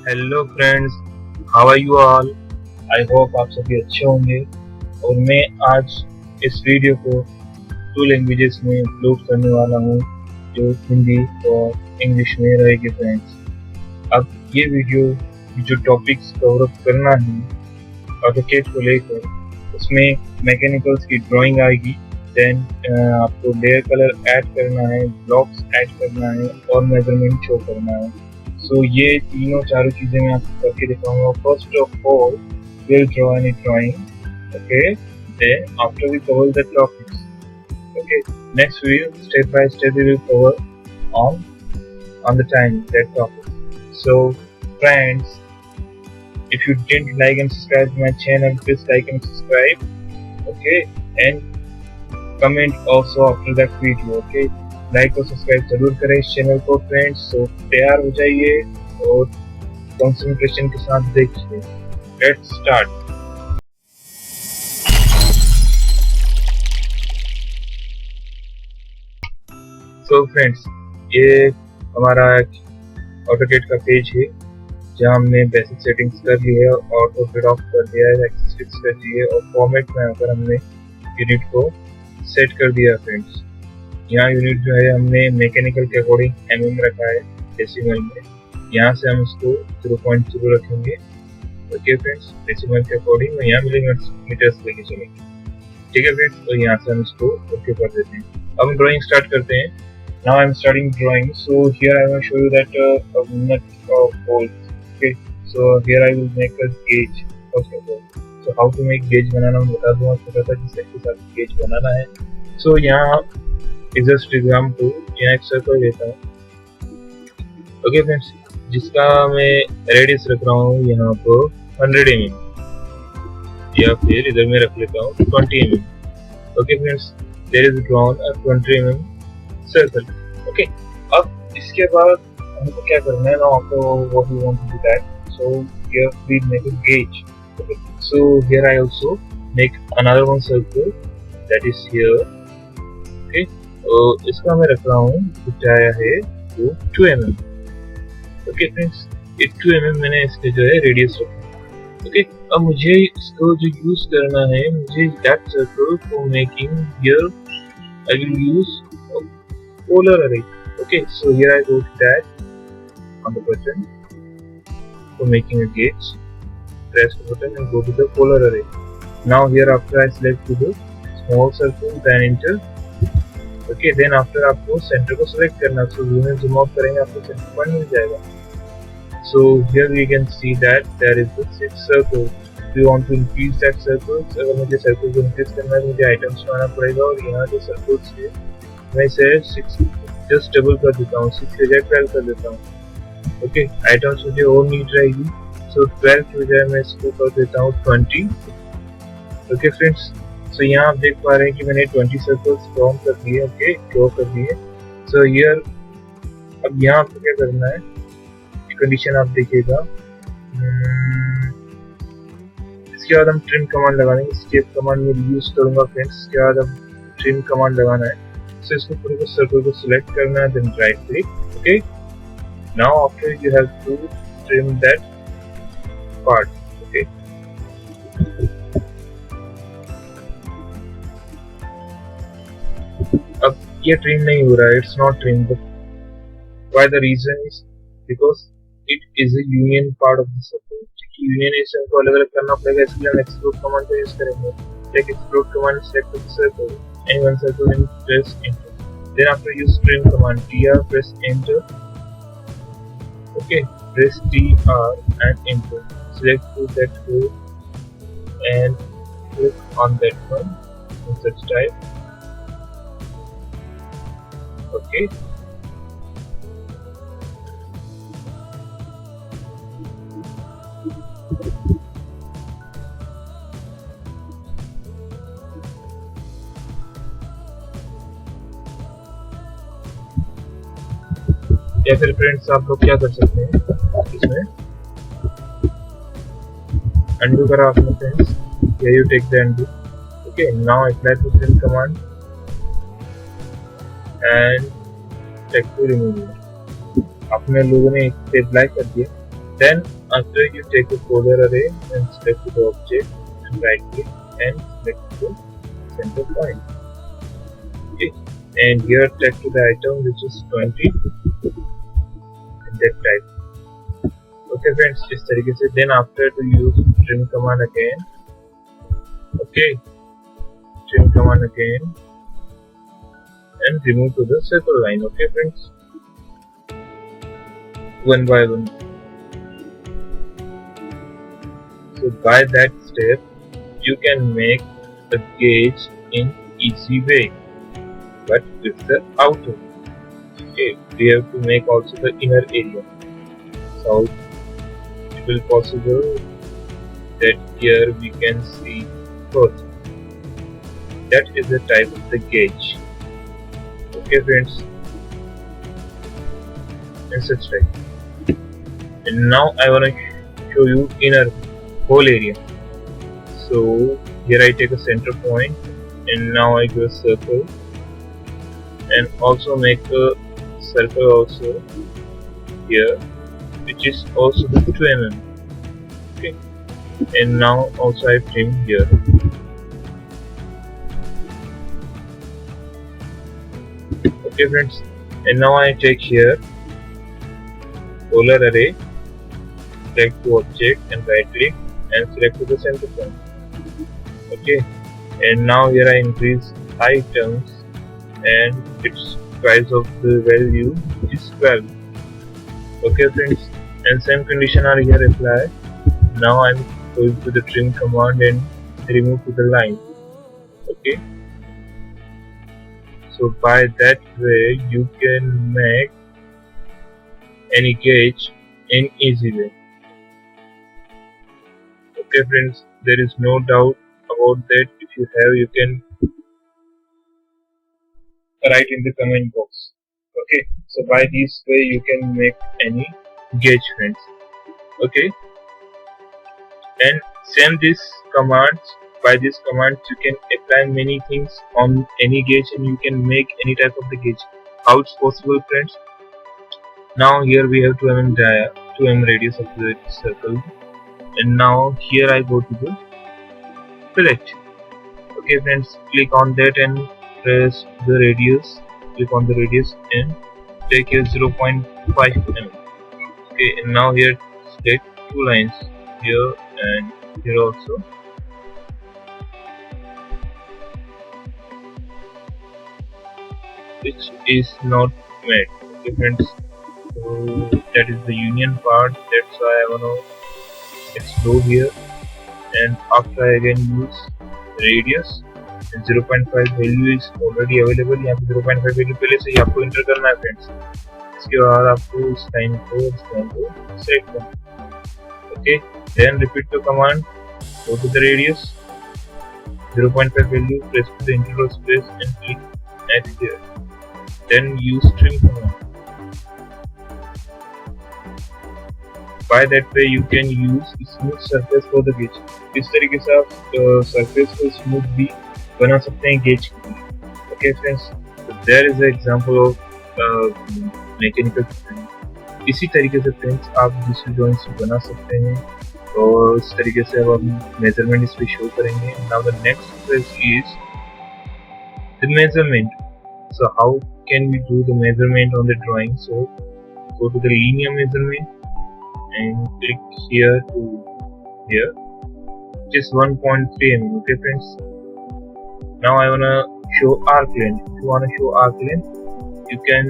Hello friends, how are you all. I hope आप सभी अच्छे होंगे। और मैं आज इस वीडियो को टू लैंग्वेजेस में अपलोड करने वाला हूँ, जो हिंदी और इंग्लिश में रहेगी फ्रेंड्स। अब ये वीडियो जो टॉपिक्स कवर अप करना है ऑटोकैड को लेकर, उसमें मैकेनिकल्स की ड्राइंग आएगी। देन आपको लेयर कलर ऐड करना है, ब्लॉक्स ऐड करना है और मेजरमेंट शो करना है। सो ये तीनों चारों चीजें मैं आपको करके दिखाऊंगा। First of all we'll draw any drawing, okay? Then after we cover the topics, okay, next we will step by step we will cover on the time that topic. So friends, if you didn't like and subscribe to my channel, please like and subscribe, okay? And comment also after that video, okay? Like और subscribe जरूर करें इस channel को friends. तो तैयार हो जाइए और कंसंट्रेशन के साथ देखिए। Let's start. सो फ्रेंड्स, ये हमारा ऑटोकैड का पेज है जहाँ हमने बेसिक सेटिंग्स कर ली है, ऑटो फिट ऑफ कर दिया है, एक्सेस फिक्स कर दी है और फॉर्मेट में आकर हमने यूनिट को सेट कर दिया फ्रेंड्स। यहाँ यूनिट जो है हमने मैकेनिकल के अकॉर्डिंग mm रखा है डेसिमल में। यहाँ से हम इसको 0.0 रखेंगे, ओके फ्रेंड्स, डेसिमल के अकॉर्डिंग। और यहाँ मिलीमीटर्स लेके चलेंगे, ठीक है फ्रेंड्स। तो यहाँ से हम इसको ओके कर देते हैं। अब हम ड्राइंग स्टार्ट करते हैं। Now I am starting drawing. So here I will show you that nut hole, okay. So here I will make a gauge first of all. So how to make gauge बनाना मैं बता दूंगा छोटा सा, जिससे के साथ गेज बनाना है। सो यहाँ जस्ट एग्जाम्पल, यहाँ एक सर्कल लेता हूँ, ओके फ्रेंड्स, जिसका मैं रेडियस रख रहा हूँ यहाँ पर 100 mm, या फिर इधर में रख लेता हूँ 20 mm, okay friends. There is drawn a 20 mm circle, okay. अब इसके बाद हमको क्या करना है ना, आपको what we want to do that. So here we make a gauge, okay. So here I also make another one circle that is here, okay. तो इसका मैं रख रहा हूँ आया है वो 2 mm, ओके फ्रेंड्स। ये 2 mm मैंने इसके जो है रेडियस रखा, ओके। अब मुझे इसको जो यूज करना है, मुझे that circle for making here I will use polar array, okay. So here I go to that on the button for making a gauge, press the button and go to the polar array. Now here after I select to the small circle, then enter, okay। then after आपको centre को select करना, so zoom in zoom out करेंगे आपको centre point मिल जाएगा। So here we can see that there is the 6 circle. We want to increase that circles। अगर मुझे circle को increase करना है, मुझे आइटम्स बनाना पड़ेगा और यहाँ जो सर्कल्स है मैं इसे 6 जस्ट डबल कर देता हूँ, 6 की जगह 12 कर देता हूँ, ओके। आइटम्स मुझे और नीट रहेगी, सो 12 की बजाय मैं इसको कर देता हूँ 20, ओके फ्रेंड्स। सो यहाँ आप देख पा रहे हैं कि मैंने 20 सर्कल्स ड्रॉ कर दिए, ओके, ड्रॉ कर दिए। सो हियर अब यहाँ आपको क्या करना है, कंडीशन आप देखिएगा। इसके बाद हम ट्रिम कमांड लगाएंगे, एस्केप कमांड में यूज करूंगा फ्रेंड्स। इसके बाद हम ट्रिम कमांड लगाना है। सो इसको पूरे सर्कल को सिलेक्ट करना है, then right click, okay. Now after you have to trim that part, okay. अब ये ट्रिम नहीं हो रहा है, it's not trim. Why the reason is because it is a union part of the circle. Unionation को अलग अलग करना पड़ेगा, इसलिए हम एक्सप्लोड कमांड का यूज करेंगे। Like explode command select the circle any one circle and press enter. Then after use trim command tr, press enter, okay. Press tr and enter, select to that hole and click on that one, insert type, okay। या फिर friends आप लोग क्या कर सकते हैं, इसमें undo करा आपने friends, here you take the undo, okay। now apply the trim command and check to remove it। अपने लोगों ने इसे अप्लाई कर दिया, Then after you take a polar array and select the object and right click and select the center point. Okay. And here tag to the item which is 20 and that type. Okay friends, इस तरीके से then after to use trim command again. Okay, trim command again and remove to the circle line. Okay friends, one by one. So by that step you can make a gauge in easy way, but with the outer. Okay, we have to make also the inner area. So it will possible that here we can see both. That is the type of the gauge. Okay friends, and such type. And now I want to show you inner whole area. So here I take a center point and now I do a circle and also make a circle also here which is also the 2 mm. Okay, and now also I trim here. Okay friends, and now I take here polar array, select the object and right click and select to the center point. Okay, and now here I increase items and its price of the value is 12. Okay friends, and same condition are here applied. Now I'm going to the trim command and remove to the line. Okay, so by that way you can make any gauge in easy way. Okay friends, there is no doubt about that. If you have, you can write in the comment box. Okay, so by this way you can make any gauge friends. Okay, and same this commands. By this commands you can apply many things on any gauge and you can make any type of the gauge. How it's possible friends? Now here we have 2 mm dia, 2 mm radius of the circle, and now here I go to the select. Okay friends, click on that and press the radius. Click on the radius and take here 0.5 mm. Okay, and now here select 2 lines here and here also. Which is not made. Okay friends, so that is the union part. That's why I wanna explode here, and after I again use radius and 0.5 value is already available. यहाँ पे 0.5 value पहले से ही आपको inter करना है friends. इसके बाद आपको इस लाइन को सेट करना. Okay, then repeat the command. Go to the radius, 0.5 value, press the interval space and click add here. Then use trim command. By that way you can use smooth surface for the gauge. इस तरीके से आप surface को smooth भी बना सकते हैं gauge के लिए. Okay friends, so there is an example of mechanical design. इसी तरीके से फ्रेंड्स आप दूसरी ड्राइंग्स बना सकते हैं और इस तरीके से अब हम मेजरमेंट इस पे शो करेंगे. Now the next phase is the measurement. So how can we do the measurement on the drawing? So go to the linear measurement and click here to here, which is 1.3 mm. Okay friends, now I wanna show arc length. If you wanna show arc length, you can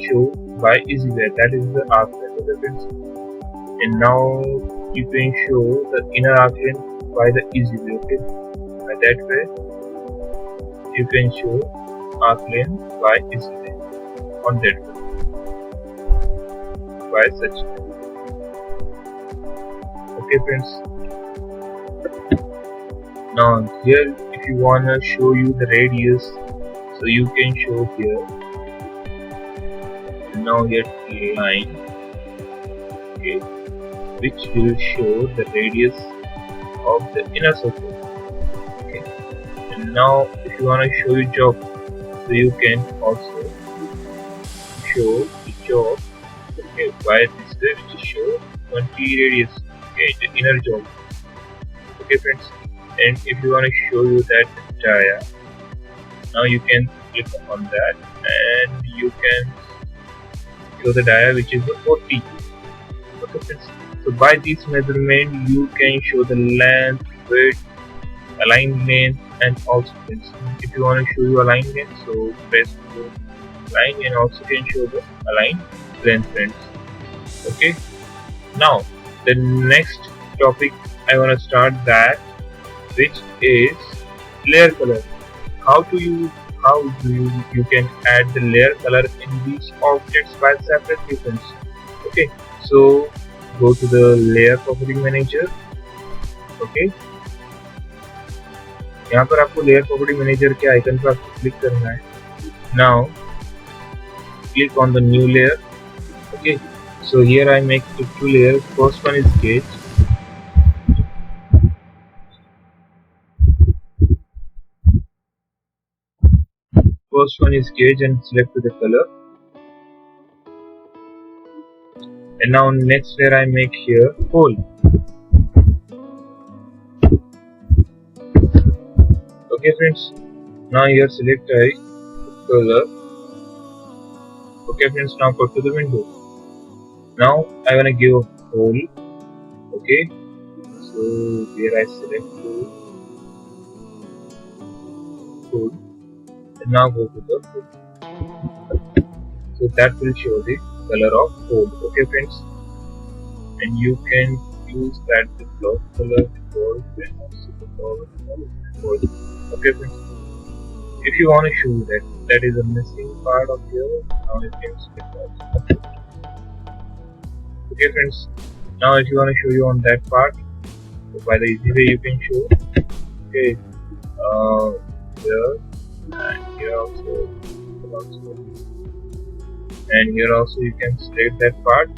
show by easy way, that is the arc length. Okay friends, and now you can show the inner arc length by the easy way. Okay, by that way you can show arc length by easy way on that way, by such way. Okay friends, now here if you wanna show you the radius, so you can show here. And now here line, okay, which will show the radius of the inner circle. Okay, and now if you wanna show your job, so you can also show the job. Okay, by this way which show 20 radius. Okay, the inner job. Okay friends, and if you want to show you that dia, now you can click on that and you can show the dia which is the 40. Okay friends, so by this measurement you can show the length, width, align length, and also friends, if you want to show you align length, so press line and also can show the align length friends. Okay, now the next topic I want to start that, which is layer color. How do you can add the layer color in these objects by separate difference. Okay, so go to the layer property manager. Okay, यहाँ पर आपको layer property manager के icon पर आपको click करना है. Now click on the new layer. Okay, so here I make two layers. First one is gauge. First one is gauge and select the color. And now next layer I make here hole. Okay friends, now here select a color. Okay friends, now go to the window. Now I wanna give a hole. Okay, so here I select hole and now go to the hole. So that will show the color of hole. Okay friends, and you can use that the block color, the gold, and also the gold. Okay friends, if you want to show that is a missing part of your, now you can select that. Okay friends, now if you want to show you on that part, so by the easy way you can show. Okay, here and here also, and here also you can select that part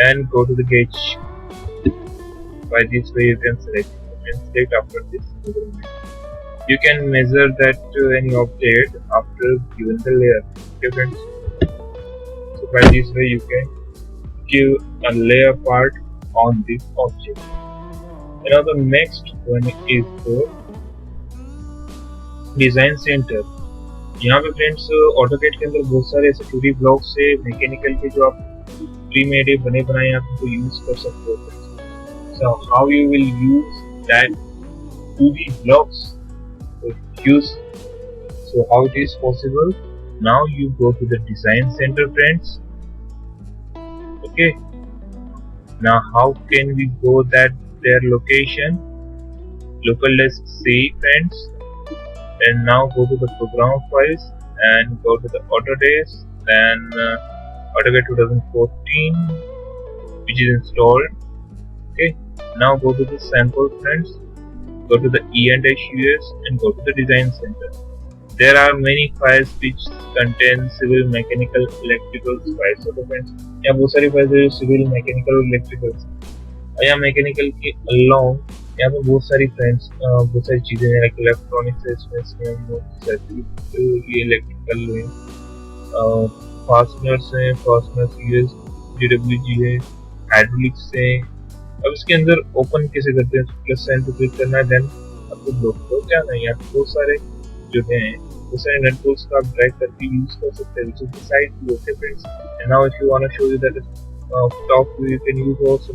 and go to the gauge. By this way you can select after this measurement. You can measure that any object after given the layer. Okay friends, so by this way you can give a layer part on this object. And now the next one is the design centre. यहाँ पे friends AutoCAD के अंदर बहुत सारे ऐसे 2D blocks से mechanical के जो आप प्री मेड बने बनाए आप उनको यूज कर सकते हो. So how you will use that 2D blocks to use? So how it is possible? Now you go to the design center friends. Okay, now how can we go that their location? Local disk C friends, and now go to the program files and go to the Autodesk, then AutoCAD 2014 which is installed. Okay, now go to the sample friends, go to the E&US and go to the design center. There are many files which contain civil, mechanical, electrical files. So friends, यहाँ बहुत सारी files है civil, mechanical, electrical. यहाँ mechanical के along यहाँ पे बहुत सारी फ्रेंड्स बहुत सारी चीजें हैं, इलेक्ट्रॉनिक्स है इसमें ये इलेक्ट्रिकल है, फास्टनर्स हैं, फास्टनर्स यूएस DWG है, हाइड्रोलिक्स है. अब इसके अंदर ओपन कैसे करते हैं? प्लस साइन पे क्लिक करना है, देन आपको ब्लॉक को जाना है. यहाँ बहुत सारे जो हैं बहुत सारे नेट टूल्स का आप ड्रैग करके यूज कर सकते हैं, which is the side view. Okay friends, and now if you want to show you that top view you can use also.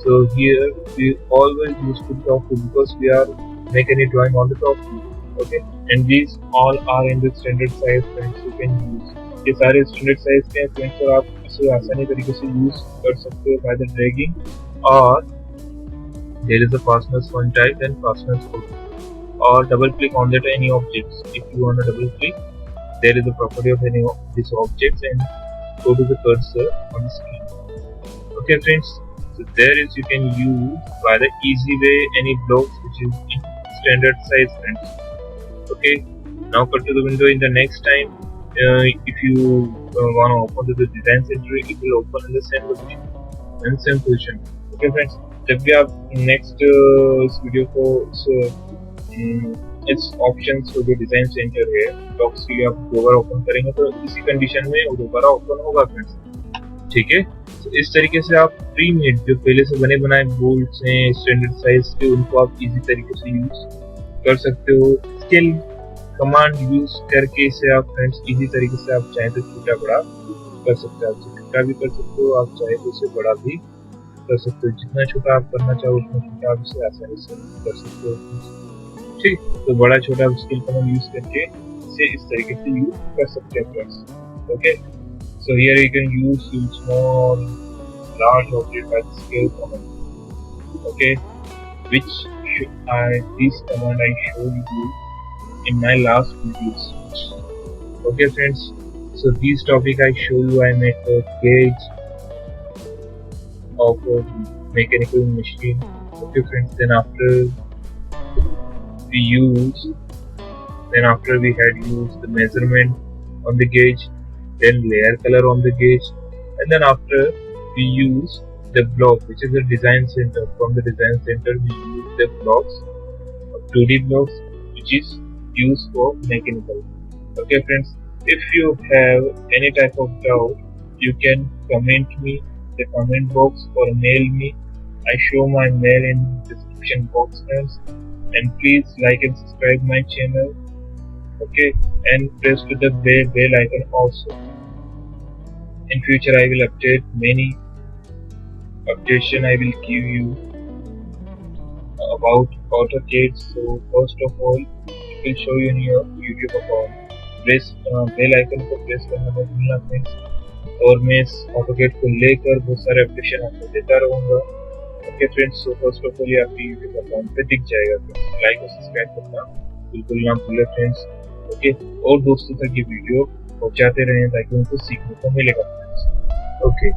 So here we always use to top view because we are make any drawing on the top view. Okay, and these all are in the standard size friends. You can use ये सारे standard size के friends और आप इसे आसानी तरीके से use कर सकते हो by the dragging, or there is a fasteners one type and fasteners two, or double click on that any objects. If you want to double click, there is a property of any of these objects and go to the cursor on the screen. Okay friends, so there is you can use by the easy way any blocks which is in standard size friends. Okay, now cut to the window. In the next time if you want to open to the design center, it will open in the same location and same position. Okay friends, जब भी आप next इस video को इस options को जो design centre है blocks की आप दोबारा ओपन करेंगे तो इसी कंडीशन में वो दोबारा ओपन होगा फ्रेंड्स. ठीक है। तो इस तरीके से आप प्री मेड जो पहले से बने बनाए बोल्ट्स हैं स्टैंडर्ड साइज के, उनको आप इजी तरीके से यूज कर सकते हो। स्केल कमांड यूज करके इसे आप फ्रेंड्स इजी तरीके से आप चाहे तो छोटा बड़ा कर सकते हो। आप छोटा भी कर सकते हो, आप चाहे तो इसे बड़ा भी कर सकते हो। जितना छोटा आप करना चाहो उतना छोटा आप इसे आसानी से कर सकते हो। ठीक, तो बड़ा छोटा स्केल कमांड यूज करके इसे इस तरीके से यूज कर सकते हैं friends. Okay, so here you can use small, large object by the scale command. Okay, which this command I showed you in my last videos. Okay friends, so this topic I show you, I made a gauge of a mechanical machine. Okay friends, then after we had used the measurement on the gauge, then layer color on the gauge, and then after we use the block, which is the design center. From the design center we use the blocks, 2D blocks, which is used for mechanical. Okay friends, if you have any type of doubt, you can comment me in the comment box or mail me. I show my mail in description box friends, and please like and subscribe my channel. Okay, and press to the bell icon also. In future I will update many updation I will give you about AutoCAD. So first of all it will show you in your YouTube account. Press bell icon को press करना मत भूलना friends, और मैं इस AutoCAD को लेकर बहुत सारे अपडेशन आपको देता रहूँगा। Okay friends, so first of all ये आपके YouTube अकाउंट पे दिख जाएगा। लाइक और सब्सक्राइब करना बिल्कुल ना भूलें फ्रेंड्स। ओके, और दोस्तों तक ये वीडियो पहुँचाते रहें ताकि उनको सीखने को मिलेगा फ्रेंड्स। ओके।